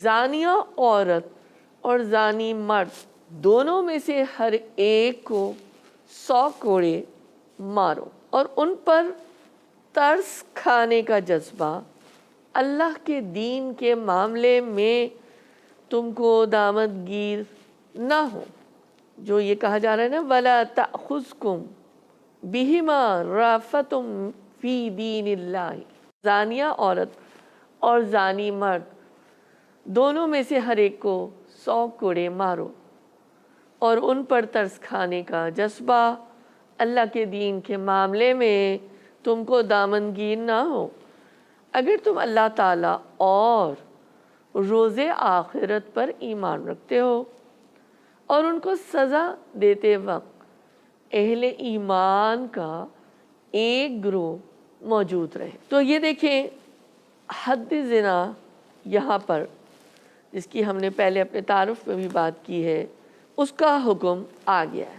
زانیہ عورت اور زانی مرد دونوں میں سے ہر ایک کو 100 کوڑے مارو اور ان پر ترس کھانے کا جذبہ اللہ کے دین کے معاملے میں تم کو دامن گیر نہ ہو. جو یہ کہا جا رہا ہے نا وَلَا تَأْخُذْكُمْ بِهِمَا رَأْفَةٌ فِي دِينِ اللَّهِ. زانیہ عورت اور زانی مرد دونوں میں سے ہر ایک کو 100 کوڑے مارو اور ان پر ترس کھانے کا جذبہ اللہ کے دین کے معاملے میں تم کو دامن گیر نہ ہو. اگر تم اللہ تعالیٰ اور روز آخرت پر ایمان رکھتے ہو اور ان کو سزا دیتے وقت اہل ایمان کا ایک گروہ موجود رہے. تو یہ دیکھیں حد زنا یہاں پر جس کی ہم نے پہلے اپنے تعارف میں بھی بات کی ہے اس کا حکم آ گیا ہے.